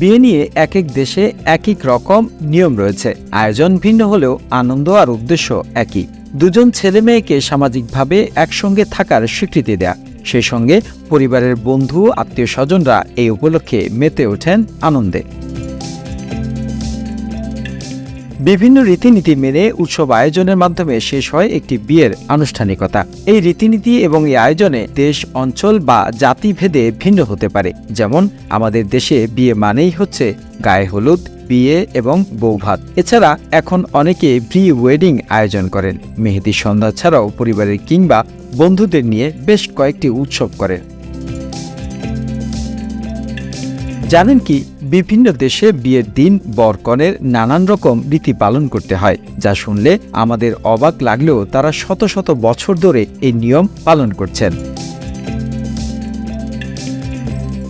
বিয়ে নিয়ে এক এক দেশে এক এক রকম নিয়ম রয়েছে। আয়োজন ভিন্ন হলেও আনন্দ আর উদ্দেশ্য একই। দুজন ছেলে মেয়েকে সামাজিকভাবে একসঙ্গে থাকার স্বীকৃতি দেয়া, সেই সঙ্গে পরিবারের বন্ধু আত্মীয় স্বজনরা এই উপলক্ষে মেতে ওঠেন আনন্দে। বিভিন্ন রীতিনীতি মেনে উৎসব আয়োজনের মাধ্যমে শেষ হয় একটি বিয়ের আনুষ্ঠানিকতা। এই রীতিনীতি এবং এই আয়োজনে দেশ, অঞ্চল বা জাতিভেদে ভিন্ন হতে পারে। যেমন আমাদের দেশে বিয়ে মানেই হচ্ছে গায়ে হলুদ, বিয়ে এবং বৌভাত। এছাড়া এখন অনেকে প্রি ওয়েডিং আয়োজন করেন। মেহেদি সন্ধ্যা ছাড়াও পরিবারের কিংবা বন্ধুদের নিয়ে বেশ কয়েকটি উৎসব করেন। জানেন কি, বিভিন্ন দেশে বিয়ের দিন বরকনের নানান রকম রীতি পালন করতে হয়, যা শুনলে আমাদের অবাক লাগলেও তারা শত শত বছর ধরে এই নিয়ম পালন করছেন।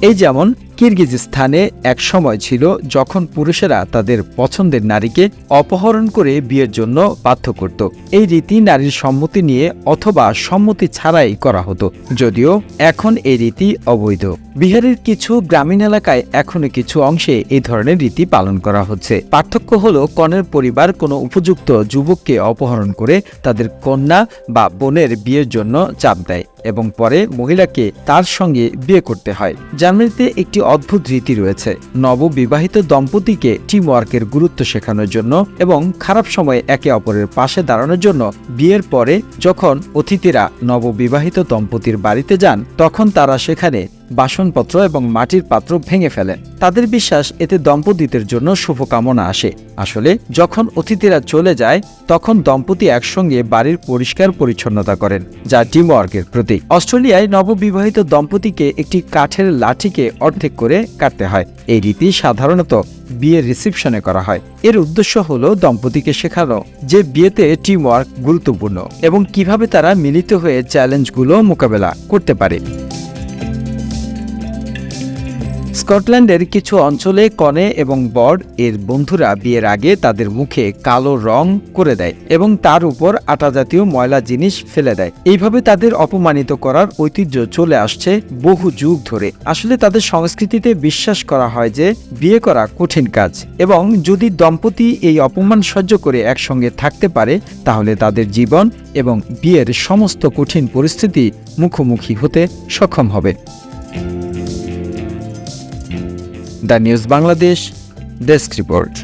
এই যেমন কিরগিজস্তানে এক সময় ছিল যখন পুরুষেরা তাদের পছন্দের নারীকে অপহরণ করে বিয়ের জন্য বাধ্য করত। এই রীতি নারীর সম্মতি নিয়ে অথবা সম্মতি ছাড়াই করা হতো, যদিও এখন এই রীতি অবৈধ। বিহারের কিছু গ্রামীণ এলাকায় এখনো কিছু অংশে এই ধরনের রীতি পালন করা হচ্ছে। পার্থক্য হলো কনের পরিবার কোনো উপযুক্ত যুবককে অপহরণ করে তাদের কন্যা বা বোনের বিয়ের জন্য চাপ দেয় এবং পরে মহিলাকে তার সঙ্গে বিয়ে করতে হয়। জার্মানিতে একটি অদ্ভুত রীতি রয়েছে। নববিবাহিত দম্পতিকে টিম ওয়ার্কের গুরুত্ব শেখানোর জন্য এবং খারাপ সময়ে একে অপরের পাশে দাঁড়ানোর জন্য বিয়ের পরে যখন অতিথিরা নববিবাহিত দম্পতির বাড়িতে যান, তখন তারা সেখানে বাসনপত্র এবং মাটির পাত্র ভেঙে ফেলেন। তাদের বিশ্বাস এতে দম্পতিদের জন্য শুভকামনা আসে। আসলে যখন অতিথিরা চলে যায় তখন দম্পতি একসঙ্গে বাড়ির পরিষ্কার পরিচ্ছন্নতা করেন, যা টিম ওয়ার্কের প্রতীক। অস্ট্রেলিয়ায় নববিবাহিত দম্পতিকে একটি কাঠের লাঠিকে অর্ধেক করে কাটতে হয়। এই রীতি সাধারণত বিয়ের রিসেপশনে করা হয়। এর উদ্দেশ্য হলো দম্পতিকে শেখানো যে বিয়েতে টিম ওয়ার্ক গুরুত্বপূর্ণ এবং কিভাবে তারা মিলিত হয়ে চ্যালেঞ্জগুলো মোকাবেলা করতে পারে। স্কটল্যান্ডের কিছু অঞ্চলে কনে এবং বর এর বন্ধুরা বিয়ের আগে তাদের মুখে কালো রং করে দেয় এবং তার উপর আটা জাতীয় ময়লা জিনিস ফেলে দেয়। এইভাবে তাদের অপমানিত করার ঐতিহ্য চলে আসছে বহু যুগ ধরে। আসলে তাদের সংস্কৃতিতে বিশ্বাস করা হয় যে বিয়ে করা কঠিন কাজ এবং যদি দম্পতি এই অপমান সহ্য করে একসঙ্গে থাকতে পারে তাহলে তাদের জীবন এবং বিয়ের সমস্ত কঠিন পরিস্থিতি মুখোমুখি হতে সক্ষম হবে। The news Bangladesh desk report.